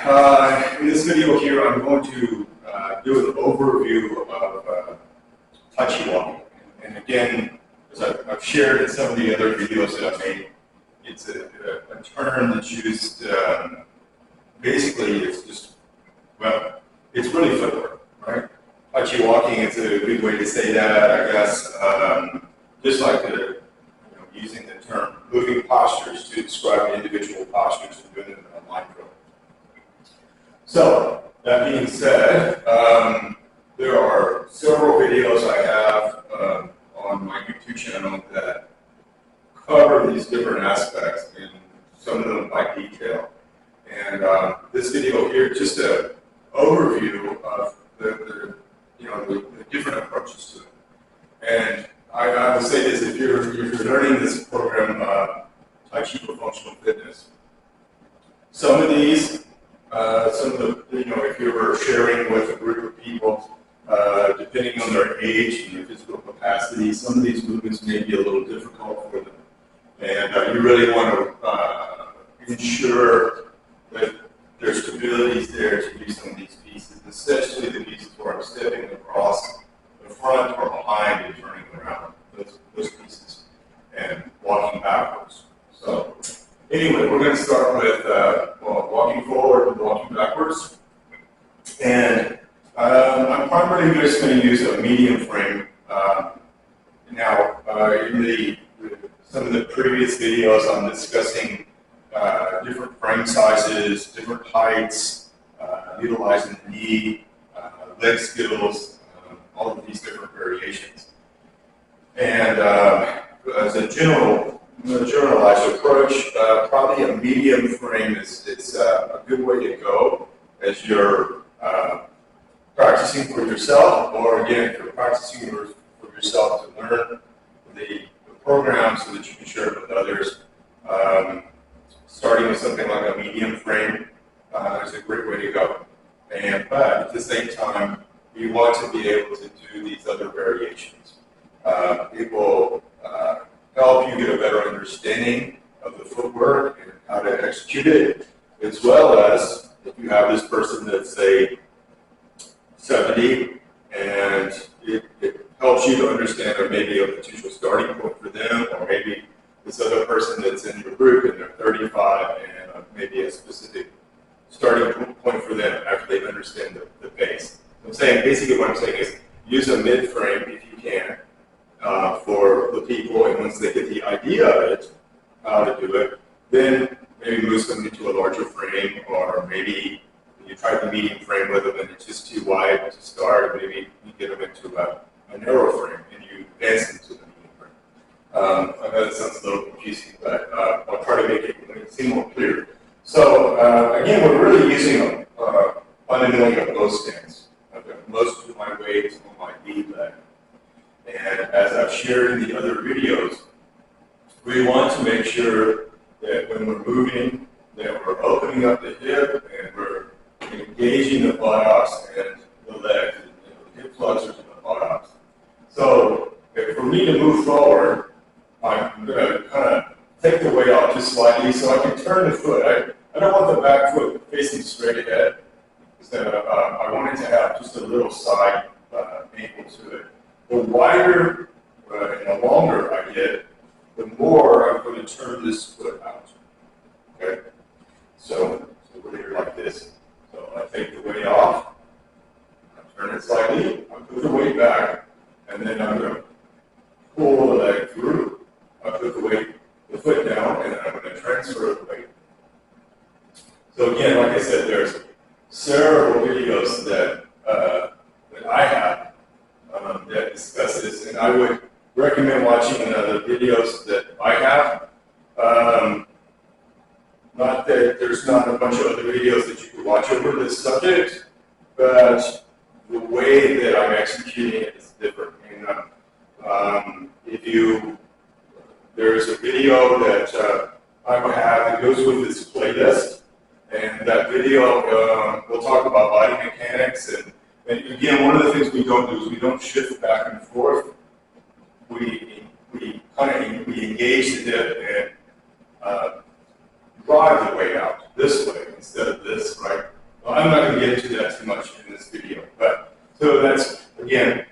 in this video here, I'm going to do an overview of Taiji walking. And again, as I've shared in some of the other videos that I've made, it's a term that's used, basically it's just, well, it's really footwork, right? Taiji walking is a good way to say that, I guess, just like using the term moving postures to describe individual postures and doing it in a line drill. So, that being said, there are several videos I have on my YouTube channel that cover these different aspects, and some of them by detail. And this video here, just an overview of the different approaches to it. And I will say this: if you're learning this program, Taiji for Functional Fitness, some of these, if you were sharing with a group of people, depending on their age and their physical capacity, some of these movements may be a little difficult for them. And you really want to ensure that there's stability there to do some of these pieces, especially the pieces where I'm stepping across the front or behind and turning around, those pieces, and walking backwards. So anyway, we're going to start with walking forward and walking backwards. And I'm primarily just going to use a medium frame. Now, in some of the previous videos, I'm discussing different frame sizes, different heights, utilizing the knee, leg skills, all of these different variations. And as a generalized approach, probably a medium frame is a good way to go as you're practicing for yourself, or again, if you're practicing for yourself to learn the program so that you can share it with others. Starting with something like a medium frame is a great way to go. But at the same time, you want to be able to do these other variations. It will help you get a better understanding of the footwork and how to execute it, as well as if you have this person that's, say, 70, and it helps you to understand or maybe a potential starting point for them, or maybe this other person that's in your group and they're 35 and maybe a specific starting point for them after they understand the base. I'm saying, basically what I'm saying is use a mid-frame if you can for the people, and once they get the idea of it, how to do it, then maybe move them into a larger frame, or maybe you try the medium frame with them and it's just too wide to start, maybe you get them into a narrow frame and you advance them to the medium frame. I know that sounds a little confusing, but I'll try to make it seem more clear. So again, we're really using fundamentally a bow stance. I've got most of my weight on my lead leg. And as I've shared in the other videos, we want to make sure that when we're moving, that we're opening up the hip and we're engaging the buttocks and the legs, the hip flexors and the buttocks. So for me to move forward, I'm going to kind of take the weight off just slightly so I can turn the foot. I don't want the back foot facing straight ahead. Instead of, I want it to have just a little side angle to it. The wider and the longer I get, the more I'm going to turn this foot out. Okay? So we're here like this. So I take the weight off, I turn it slightly, I put the weight back, and then I'm going to pull the leg through. I put the foot down, and then I'm going to transfer the weight. So again, like I said, there's several videos that I have that discuss this, and I would recommend watching the videos that I have. Not that there's not a bunch of other videos that you could watch over this subject, but the way that I'm executing it is different. And there's a video that I have that goes with this playlist, and that video we'll talk about body mechanics. And again, one of the things we don't do is we don't shift back and forth. We engage the hip and drive the weight out this way instead of this, right? get into that too much in this video. But so that's, again,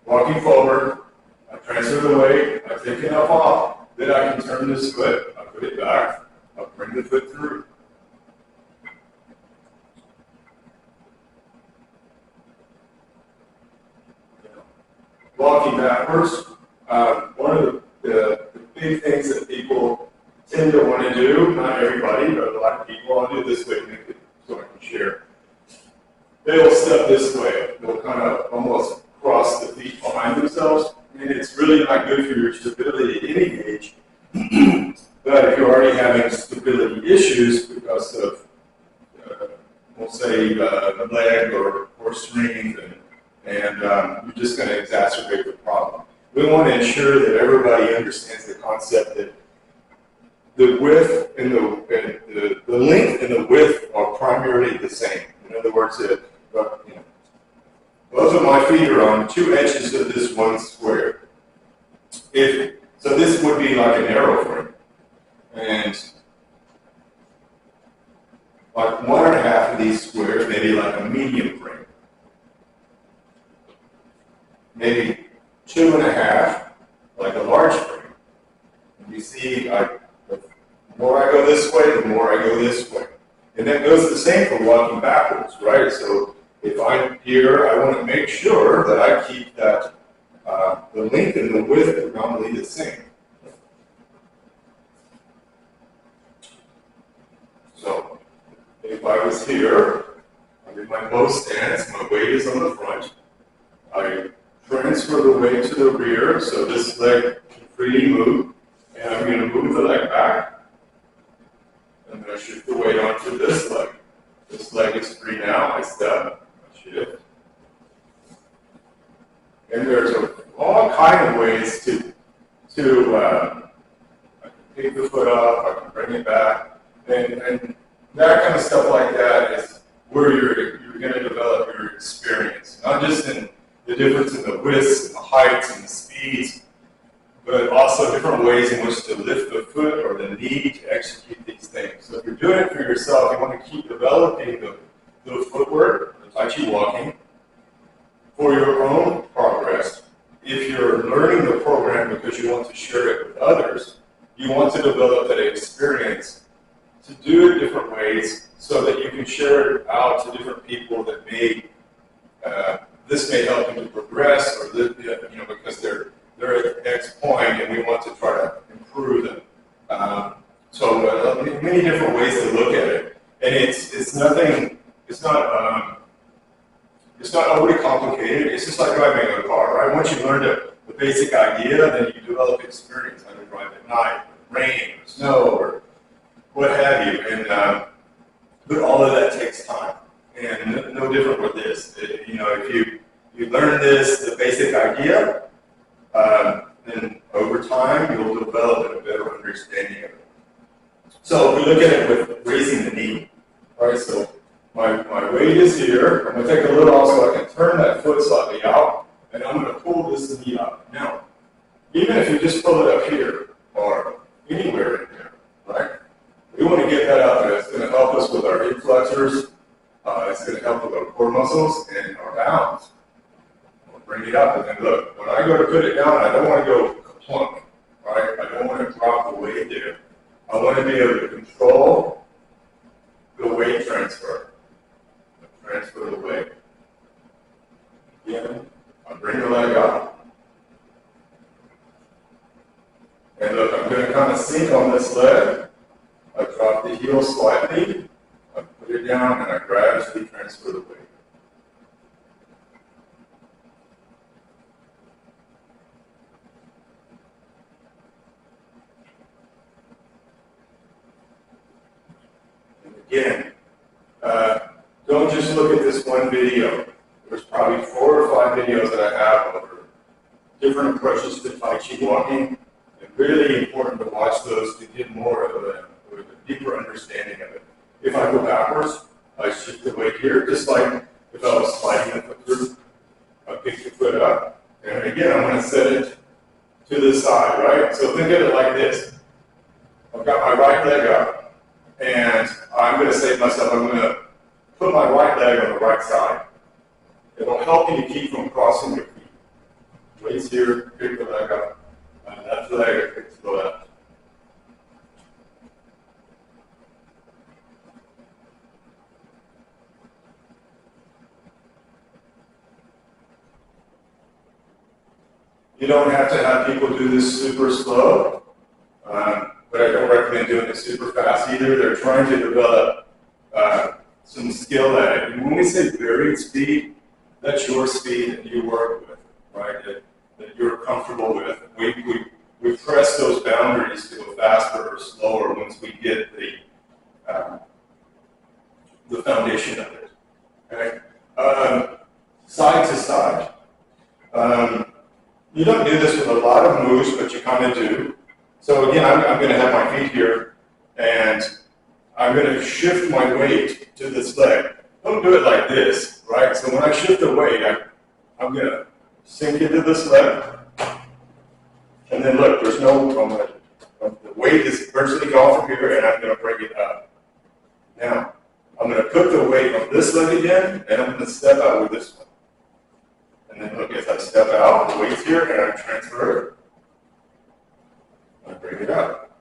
walking forward, I transfer the weight, I take it up off, then I can turn this foot, I put it back, I'll bring the foot through. Walking backwards, one of the big things that people tend to want to do, not everybody, but a lot of people, I'll do it this way so I can share. They'll step this way. They'll kind of almost cross the feet behind themselves, and it's really not good for your stability at any age. But if you're already having stability issues because of, we'll say, leg or strength, and you're just going to exacerbate the problem. We want to ensure that everybody understands the concept that the width and the length and the width are primarily the same. In other words, both of my feet are on 2 edges of this one square. So this would be like an arrow frame, and like 1.5 of these squares, maybe like a medium frame. Maybe 2.5, like a large frame. And you see, the more I go this way, the more I go this way. And that goes the same for walking backwards, right? So if I'm here, I want to make sure that I keep that, the length and the width are normally the same. So if I was here, I'm in my bow stance, my weight is on the front. I transfer the weight to the rear, so this leg can freely move, and I'm going to move the leg back. I'm going to shift the weight onto this leg. This leg is free now. I step, I shift. And there's all kind of ways to I can pick the foot up, I can bring it back, and that kind of stuff like that is where you're going to develop your experience, not just in the difference in the widths and the heights and the speeds, but also different ways in which to lift the foot or the knee to execute these things. So if you're doing it for yourself, you want to keep developing the footwork, the Taiji walking, for your own progress. If you're learning the program because you want to share it with others, you want to develop that experience to do it different ways so that you can share it out to different people that may this may help them to progress, or because they're at X point, and we want to try to improve them. So many different ways to look at it, and it's nothing. It's not overly complicated. It's just like driving a car, right? Once you learn the basic idea, then you develop experience how to drive at night, or rain, or snow, or what have you. And but all of that takes time. And no different with this. If you learn the basic idea, then over time you'll develop a better understanding of it. So if we look at it with raising the knee, right? So my weight is here. I'm going to take a little off so I can turn that foot slightly out, and I'm going to pull this knee up. Now, even if you just pull it up here or anywhere in there, right? We want to get that out there. It's going to help us with our hip flexors. It's going to help with our core muscles and our balance. We'll bring it up, and then look, when I go to put it down, I don't want to go plunk, right? I don't want to drop the weight there. I want to be able to control the weight transfer. Transfer the weight. Again, I bring the leg up. And look, I'm going to kind of sink on this leg. I drop the heel slightly. I put it down, and I gradually transfer the weight. And again, don't just look at this one video. There's probably 4 or 5 videos that I have over different approaches to Tai Chi walking. It's really important to watch those to get more of a deeper understanding of it. If I go backwards, I shift the weight here, just like if I was sliding the foot through. I pick the foot up, and again, I'm going to set it to the side, right? So think of it like this. I've got my right leg up, and I'm going to say to myself, I'm going to put my right leg on the right side. It'll help you to keep from crossing your feet. Weights here, pick the leg up. Left leg, pick to the left. You don't have to have people do this super slow, but I don't recommend doing it super fast either. They're trying to develop some skill at it. And when we say varied speed, that's your speed that you work with, right? That you're comfortable with. We press those boundaries to go faster or slower once we get the foundation of it. Okay? Side to side. You don't do this with a lot of moves, but you kind of do. So again, I'm going to have my feet here, and I'm going to shift my weight to this leg. Don't do it like this, right? So when I shift the weight, I'm going to sink into this leg, and then look, there's no, the weight is virtually gone from here, and I'm going to bring it up. Now, I'm going to put the weight on this leg again, and I'm going to step out with this one. And then look, as I step out, the weight's here, and I transfer it. I bring it up.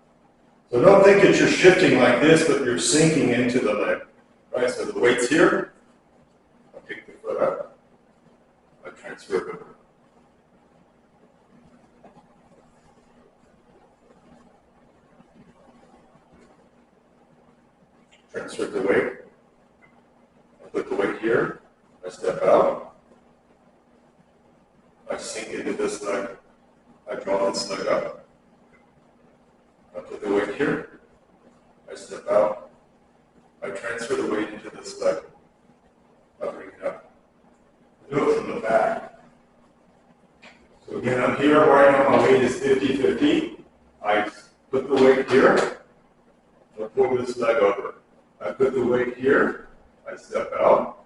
So don't think that you're shifting like this, but you're sinking into the leg. Right? So the weight's here. I pick the foot up. I transfer it over. Transfer the weight. I put the weight here. I step out. I sink into this leg. I draw this leg up. I put the weight here. I step out. I transfer the weight into this leg. I bring it up. Do it from the back. So again, I'm here right now. My weight is 50-50. I put the weight here. I pull this leg over. I put the weight here. I step out.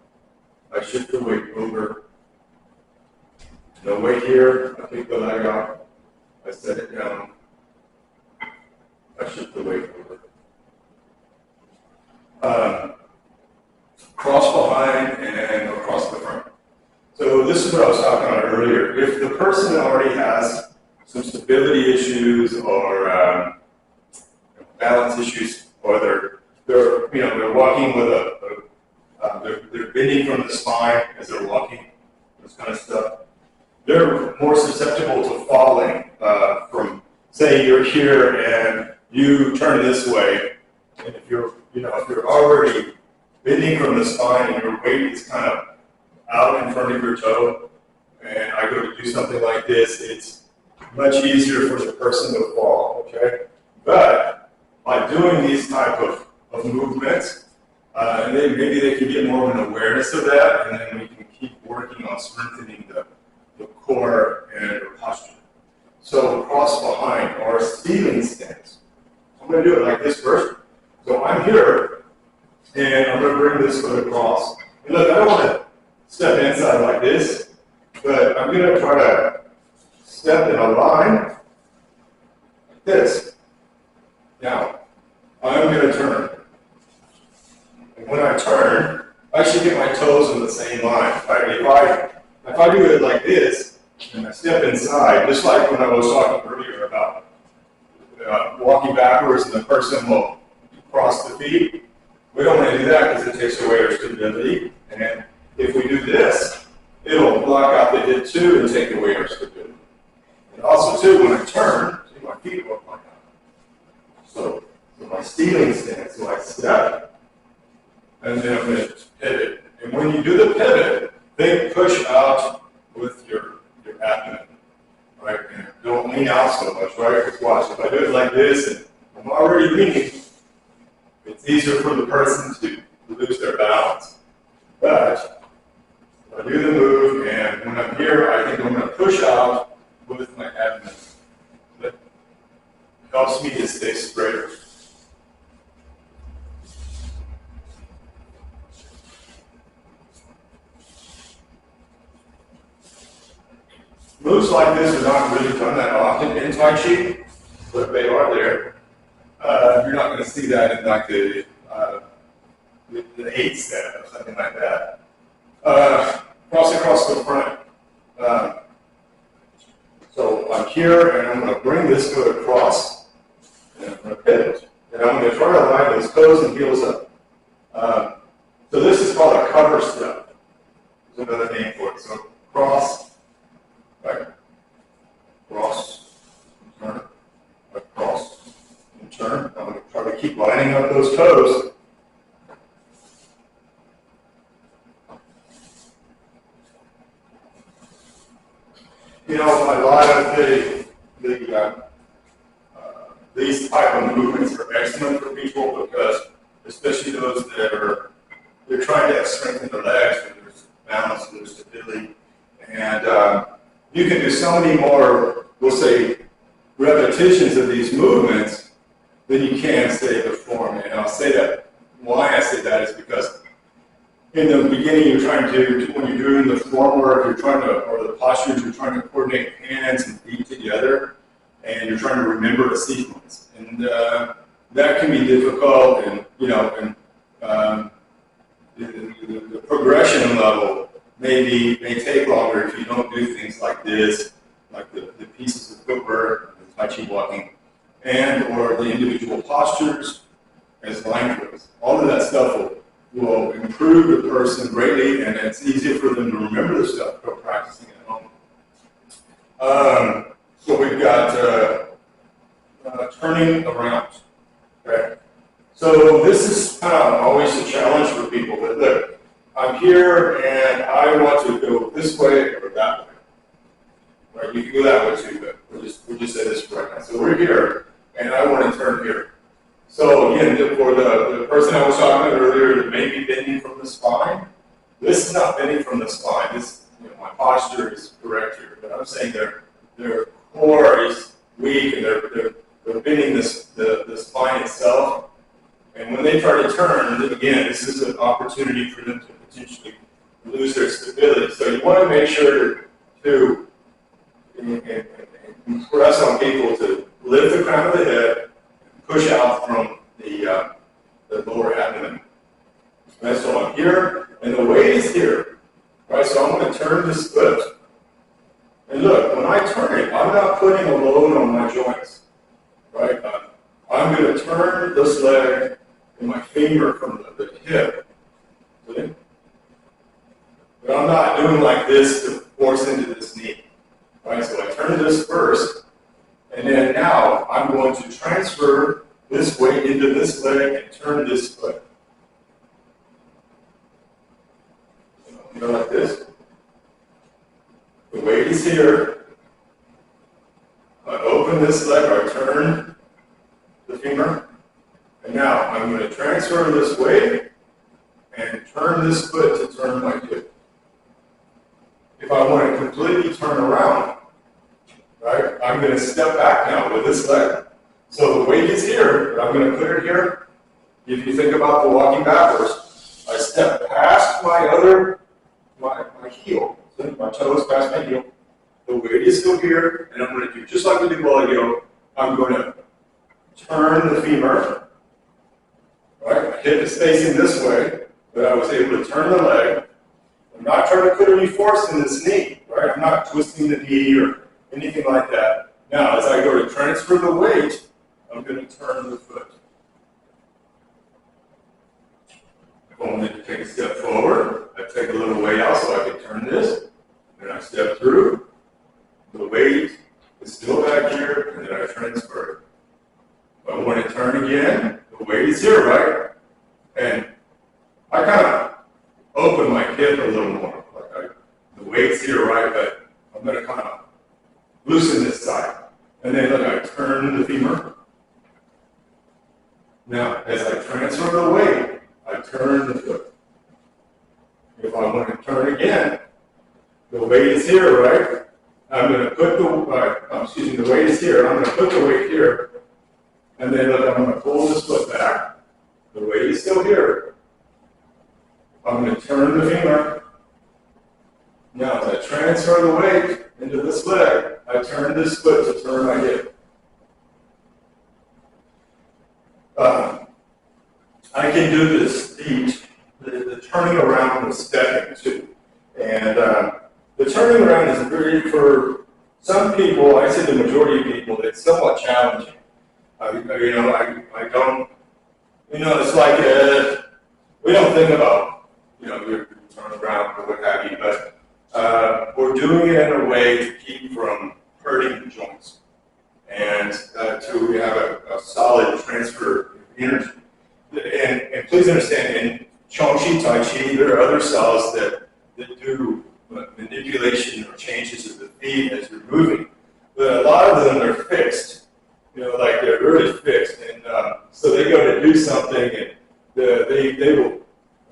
I shift the weight over. No weight here, I pick the leg up, I set it down, I shift the weight over. Cross behind and across the front. So this is what I was talking about earlier. If the person already has some stability issues or balance issues, or they're walking with they're bending from the spine as they're walking, this kind of stuff. They're more susceptible to falling from, say, you're here and you turn this way, and if you're already bending from the spine and your weight is kind of out in front of your toe, and I go to do something like this, it's much easier for the person to fall. Okay, but by doing these type of movements, and then maybe they can get more of an awareness of that, and then we can keep working on strengthening the core and your posture. So cross behind or stealing stance. I'm going to do it like this first. So I'm here, and I'm going to bring this foot across. And look, I don't want to step inside like this, but I'm going to try to step in a line like this. Now, I'm going to turn. And when I turn, I should get my toes in the same line. Right? If I do it like this, and I step inside, just like when I was talking earlier about walking backwards and the person will cross the feet, we don't want to do that because it takes away our stability. And if we do this, it'll block out the hip too and take away our stability. And also too, when I turn, see my feet look like that. So my stealing stance, so I step, and then I'm going to pivot. And when you do the pivot, think push out with your abdomen, right? And don't lean out so much, right? Because watch, if I do it like this and I'm already leaning, it's easier for the person to lose their balance. But if I do the move, and when I'm here, I think I'm going to push out with my abdomen. That helps me to stay straighter. Moves like this are not really done that often in Tai Chi, but they are there. You're not going to see that in like the the 8 step or something like that. Cross across the front. So I'm here, and I'm going to bring this foot across, and I'm going to pivot. And I'm going to try to line those toes and heels up. So this is called a cover step. There's another name for it. So cross, right? Cross, turn, across, and turn. I'm going to try to keep lining up those toes. You know, a lot of these type of movements are excellent for people because, especially those that are, they're trying to strengthen the legs, where there's balance, and there's stability, and you can do so many more, we'll say, repetitions of these movements than you can say the form. And I'll say that, why I say that is because in the beginning, you're trying to, when you're doing the form work, you're trying to, or the postures, you're trying to coordinate hands and feet together, and you're trying to remember a sequence. And that can be difficult, and, you know, and the progression level may take longer if you don't do things like this, like the pieces of footwork, the Taiji walking, and or the individual postures as line drills. All of that stuff will improve the person greatly, and it's easier for them to remember the stuff by practicing at home. So we've got turning around. Okay. So this is kind of always a challenge for people. But look, I'm here and I want to go this way or that way. Right? You can go that way too, but we'll just say this right now. So we're here, and I want to turn here. So again, for the person I was talking about earlier that may be bending from the spine, this is not bending from the spine. This, you know, my posture is correct here, but I'm saying their core is weak and they're bending the spine itself. And when they try to turn, again, this is an opportunity for them to potentially lose their stability. So you want to make sure to impress on people to lift the crown of the head, push out from the lower abdomen. Right, so I'm here, and the weight is here. Right, so I'm going to turn this foot. And look, when I turn it, I'm not putting a load on my joints. Right, I'm going to turn this leg and my finger from the hip. Okay? But I'm not doing like this to force into this knee. Right, so I turn this first, and then now I'm going to transfer this weight into this leg and turn this foot. You know, like this. The weight is here. I open this leg, I turn the femur, and now I'm going to transfer this weight and turn this foot to turn my hip. If I want to completely turn around, right, I'm going to step back now with this leg. So the weight is here, but I'm going to put it here. If you think about the walking backwards, I step past my heel, so my toes past my heel. The weight is still here, and I'm going to do just like we did a while ago. I'm going to turn the femur. Right, my hip is facing this way, but I was able to turn the leg. I'm not trying to put any force in this knee. Right, I'm not twisting the knee or anything like that. Now, as I go to transfer the weight, I'm going to turn the foot. If I want to take a step forward, I take a little weight out so I can turn this. Then I step through. The weight is still back here, and then I transfer it. If I want to turn again, the weight is here, right? And I kind of open my hip a little more. The weight's here, right? But I'm going to kind of loosen this side. And then look, I turn the femur. Now, as I transfer the weight, I turn the foot. If I want to turn again, the weight is here, right? I'm going to put the weight is here. I'm going to put the weight here. And then look, I'm going to pull this foot back. The weight is still here. I'm going to turn the femur. Now, as I transfer the weight into this leg, I turn this foot to turn my hip. I can do this feet challenging. I don't, it's like we don't think about, your turnaround or what have you, but we're doing it in a way to keep from hurting the joints and to have a solid transfer of energy. And please understand, in Chang, Taiji, there are other styles that do manipulation or changes of the feet as you're moving. But a lot of them are fixed, like they're really fixed. And so they go to do something and they will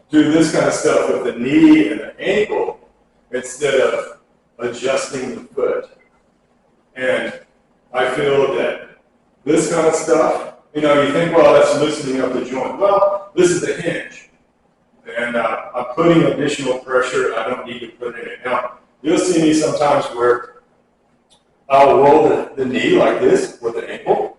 do this kind of stuff with the knee and the ankle instead of adjusting the foot. And I feel that this kind of stuff, you think, well, that's loosening up the joint. Well, this is the hinge. And I'm putting additional pressure I don't need to put in it. Now, you'll see me sometimes where I'll roll the knee like this with the ankle.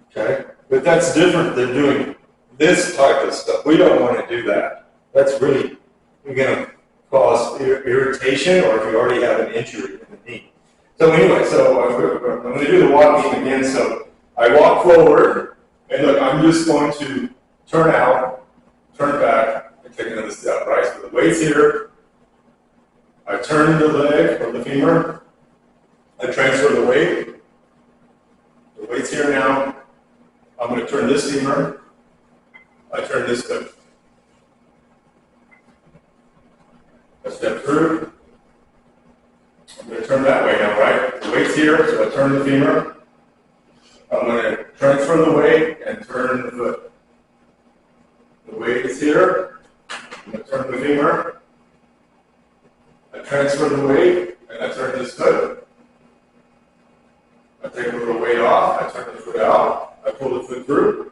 Okay? But that's different than doing this type of stuff. We don't want to do that. That's really going to cause irritation, or if you already have an injury in the knee. So anyway, I'm going to do the walking again. So I walk forward, and look, I'm just going to turn out, turn back, and take another step, right? So the weight's here. I turn the leg or the femur. I transfer the weight. The weight's here now. I'm going to turn this femur. I turn this foot. I step through. I'm going to turn that way now, right? The weight's here, so I turn the femur. I'm going to transfer the weight and turn the foot. The weight is here. I'm going to turn the femur. I transfer the weight and I turn this foot. I take a little weight off. I turn the foot out. I pull the foot through.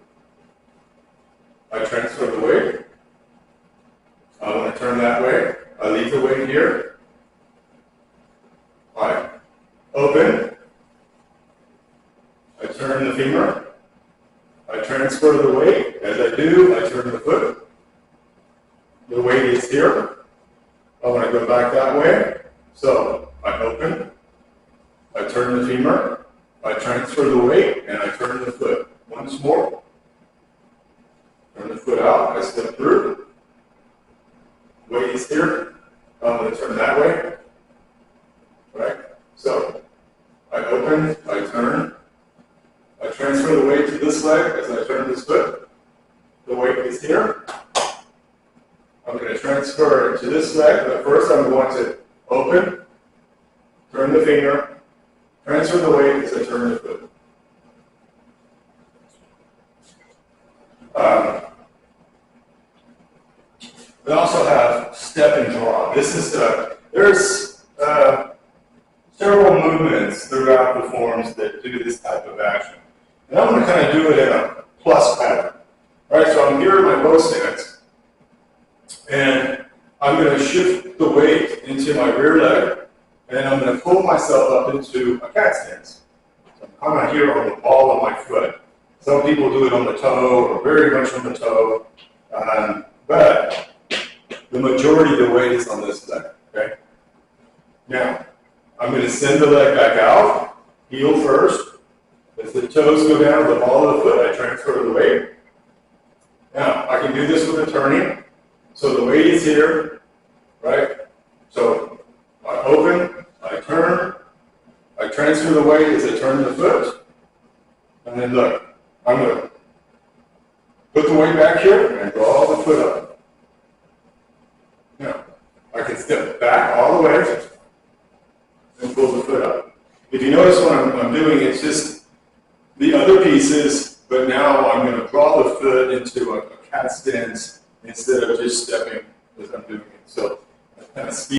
I transfer the weight. I want to turn that way. I leave the weight here. I open. I turn the femur. I transfer the weight. As I do, I turn the foot. The weight is here. I want to go back that way. So I open. I turn the femur. I transfer the weight and I turn the foot. Once more. Turn the foot out. I step through. Weight is here. I'm going to turn that way. Right? So I open. I turn. I transfer the weight to this leg as I turn this foot. The weight is here. I'm going to transfer it to this leg, but first I'm going to open, turn the finger, transfer the weight as I turn the foot. We also have step and draw. This is there's several movements throughout the forms that do this type of action. And I'm going to kind of do it in a plus pattern. All right, so I'm here in my bow stance, and I'm going to shift the weight into my rear leg, and I'm going to pull myself up into a cat stance. So I'm kind of here on the ball of my foot. Some people do it on the toe, or very much on the toe, but the majority of the weight is on this leg, okay? Now, I'm going to send the leg back out, heel first. As the toes go down to the ball of the foot, I transfer the weight. Now, I can do this with a turning. So the weight is here, right? So I open, I turn, I transfer the weight as I turn the foot. And then look, I'm going to put the weight back here and draw the foot up. Now, I can step back all the way and pull the foot up. If you notice what I'm doing, it's just the other pieces, but now I'm going to draw the foot into a cat stance instead of just stepping as I'm doing it. So I kind of speed